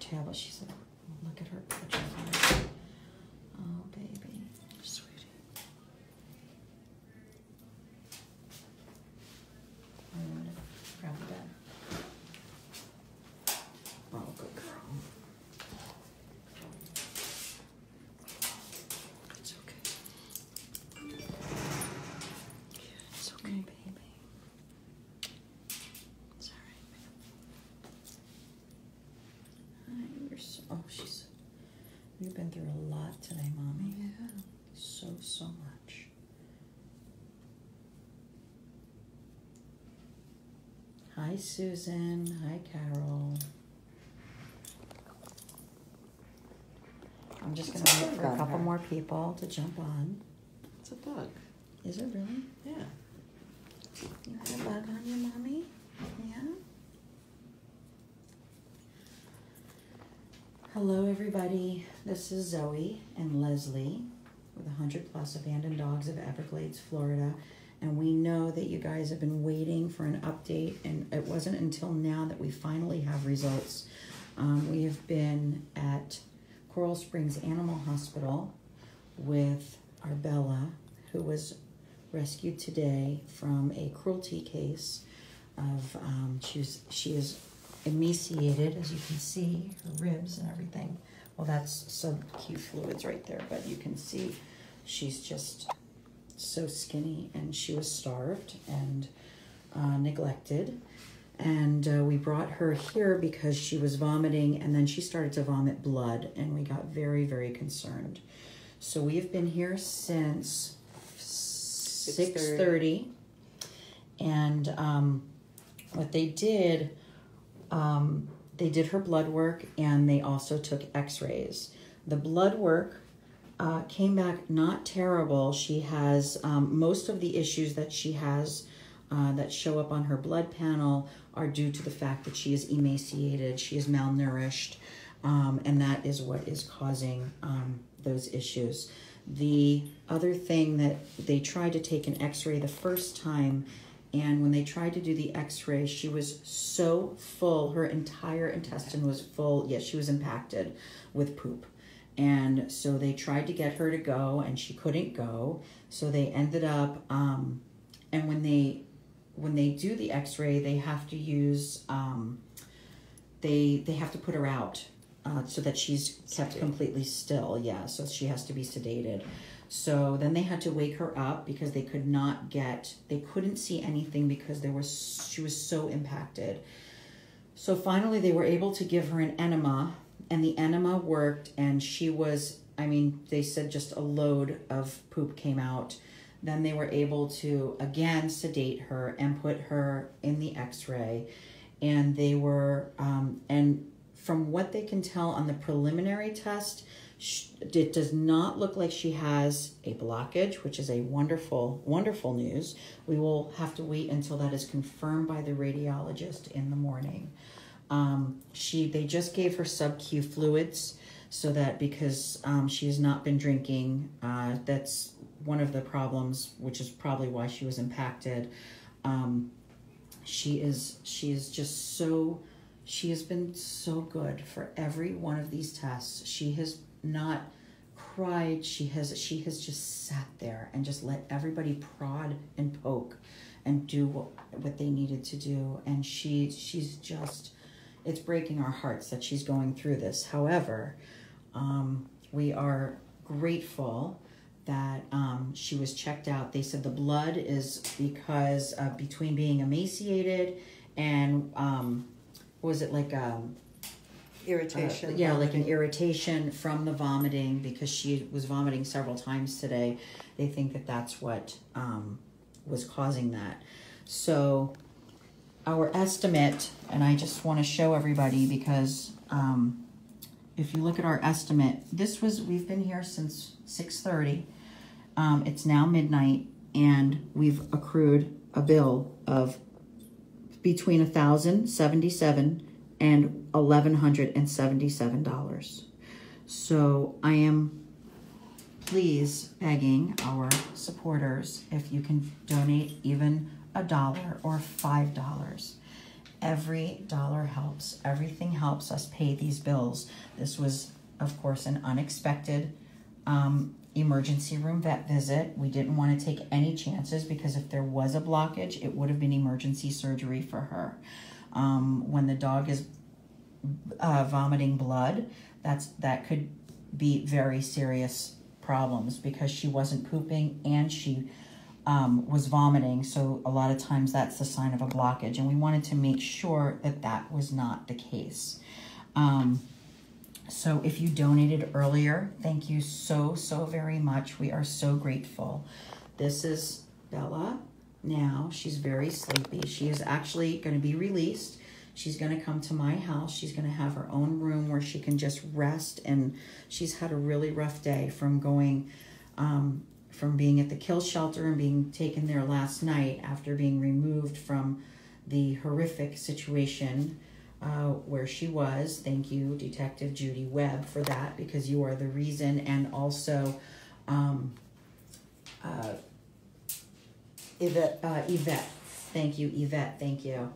tail, but she said, look at her pictures. Oh, baby. Sweetie. I'm going to grab the bed. Oh, good girl. It's okay. It's okay, baby. It's all right. You're so, oh, you've been through a lot today, Mommy. Yeah. So much. Hi, Susan. Hi, Carol. I'm just going to wait for a couple more people to jump on. It's a bug. Is it really? Yeah. You had a bug on you, Mommy? Yeah? Hello, everybody. This is Zoe and Leslie with 100 Plus Abandoned Dogs of Everglades, Florida. And we know that you guys have been waiting for an update, and it wasn't until now that we finally have results. We have been at Coral Springs Animal Hospital with our Bella, who was rescued today from a cruelty case of, she is emaciated, as you can see, her ribs and everything. Well, that's sub-Q fluids right there, but you can see she's just so skinny, and she was starved and neglected. And we brought her here because she was vomiting, and then she started to vomit blood, and we got very, very concerned. So we have been here since 6:30, and what they did her blood work, and they also took x-rays. The blood work came back not terrible. She has most of the issues that she has that show up on her blood panel are due to the fact that she is emaciated, she is malnourished, and that is what is causing those issues. The other thing that they tried to take an x-ray the first time, and when they tried to do the x-ray, she was so full, her entire intestine was full. Yes, she was impacted with poop. And so they tried to get her to go, and she couldn't go. So they ended up, and when they do the x-ray, they have to use, they have to put her out so that she's kept completely still. Yeah, so she has to be sedated. So then they had to wake her up because they couldn't see anything because she was so impacted. So finally they were able to give her an enema, and the enema worked, and she was, they said just a load of poop came out. Then they were able to again sedate her and put her in the x-ray, and they were, and from what they can tell on the preliminary test, it does not look like she has a blockage, which is a wonderful, wonderful news. We will have to wait until that is confirmed by the radiologist in the morning. They just gave her sub-Q fluids so that because she has not been drinking, that's one of the problems, which is probably why she was impacted. She has been so good for every one of these tests. She has not cried. She has just sat there and just let everybody prod and poke and do what they needed to do. And she's just, it's breaking our hearts that she's going through this. However, we are grateful that she was checked out. They said the blood is because between being emaciated and was it like irritation? Yeah, like an irritation from the vomiting, because she was vomiting several times today. They think that that's what was causing that. So our estimate, and I just want to show everybody because if you look at our estimate, we've been here since 6:30. It's now midnight, and we've accrued a bill of between $1,077 and $1,177. So I am please begging our supporters if you can donate even $1 or $5. Every dollar helps. Everything helps us pay these bills. This was, of course, an unexpected emergency room vet visit. We didn't want to take any chances because if there was a blockage, it would have been emergency surgery for her. When the dog is vomiting blood, that could be very serious problems because she wasn't pooping and she was vomiting. So a lot of times that's the sign of a blockage, and we wanted to make sure that that was not the case. So if you donated earlier, thank you so very much. We are so grateful. This is Bella now. She's very sleepy. She is actually going to be released. She's going to come to my house. She's going to have her own room where she can just rest. And she's had a really rough day from going, from being at the kill shelter and being taken there last night after being removed from the horrific situation where she was. Thank you, Detective Judy Webb, for that, because you are the reason. And also Yvette. Thank you, Yvette. Thank you.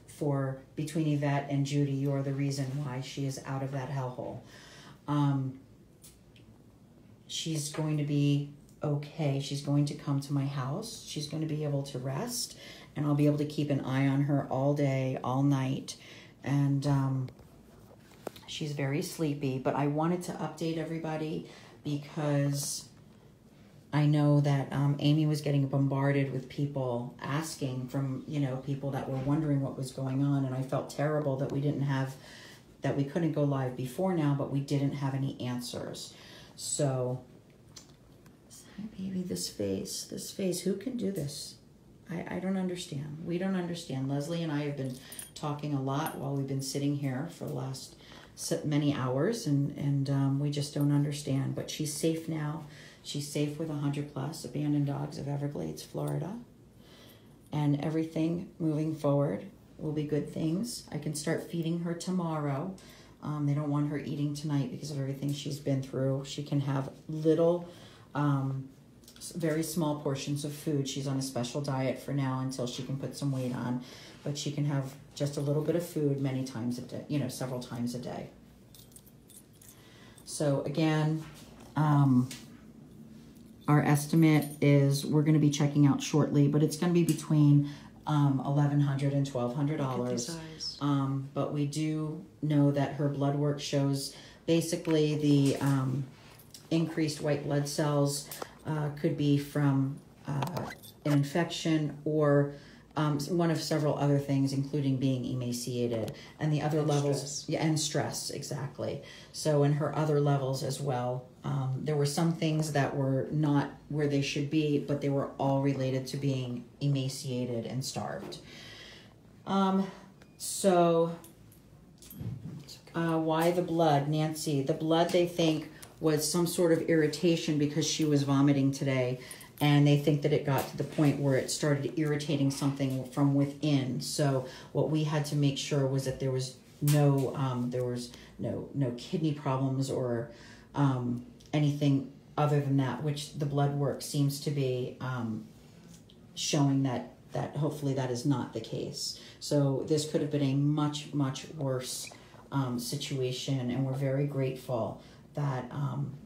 For between Yvette and Judy, you are the reason why she is out of that hellhole. She's going to be okay. She's going to come to my house. She's going to be able to rest, and I'll be able to keep an eye on her all day, all night. And she's very sleepy, but I wanted to update everybody because I know that Amy was getting bombarded with people asking from, people that were wondering what was going on. And I felt terrible that we couldn't go live before now, but we didn't have any answers. So, baby, this face, who can do this? I don't understand. We don't understand. Leslie and I have been talking a lot while we've been sitting here for the last many hours, and we just don't understand. But she's safe now. She's safe with 100+ abandoned dogs of Everglades, Florida. And everything moving forward will be good things. I can start feeding her tomorrow. They don't want her eating tonight because of everything she's been through. She can have little, very small portions of food. She's on a special diet for now until she can put some weight on. But she can have just a little bit of food many times a day, several times a day. So again, our estimate is we're going to be checking out shortly, but it's going to be between $1,100 and $1,200. But we do know that her blood work shows basically the increased white blood cells could be from an infection or one of several other things, including being emaciated, and the other levels, stress. Yeah, and stress, exactly. So in her other levels as well, there were some things that were not where they should be, but they were all related to being emaciated and starved. So why the blood, Nancy? The blood, they think, was some sort of irritation because she was vomiting today. And they think that it got to the point where it started irritating something from within. So what we had to make sure was that there was no kidney problems or anything other than that, which the blood work seems to be showing that hopefully that is not the case. So this could have been a much worse situation, and we're very grateful that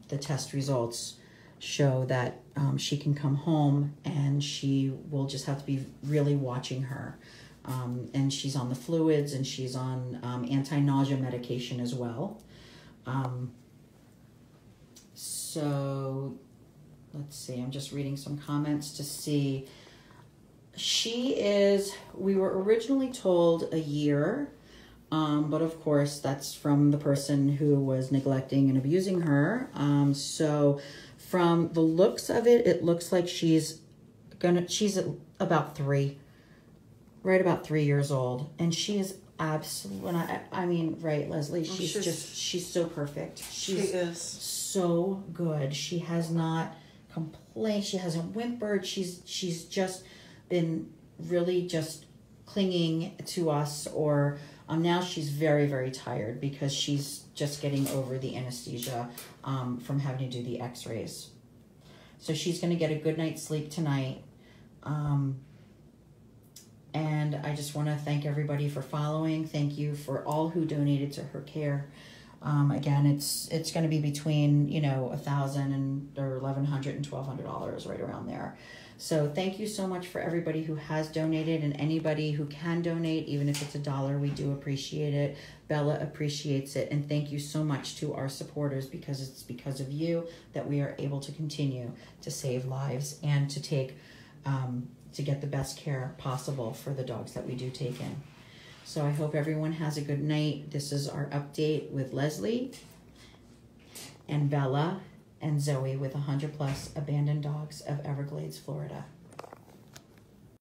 the test results show that she can come home, and she will just have to be really watching her. And she's on the fluids, and she's on anti-nausea medication as well. So let's see, I'm just reading some comments to see. We were originally told a year, but of course that's from the person who was neglecting and abusing her. So from the looks of it, it looks like she's about 3, right about 3 years old. And she is absolutely, I mean, right, Leslie, she's so perfect. She is so good. She has not complained. She hasn't whimpered. She's just been really just clinging to us, or now she's very, very tired because she's just getting over the anesthesia from having to do the x-rays. So she's going to get a good night's sleep tonight. And I just want to thank everybody for following. Thank you for all who donated to her care. Again, it's going to be between, you know, $1,000 or $1,100 and $1,200, right around there. So thank you so much for everybody who has donated, and anybody who can donate, even if it's $1, we do appreciate it. Bella appreciates it, and thank you so much to our supporters, because it's because of you that we are able to continue to save lives and to take to get the best care possible for the dogs that we do take in. So I hope everyone has a good night. This is our update with Leslie and Bella and Zoe with 100+ abandoned dogs of Everglades, Florida.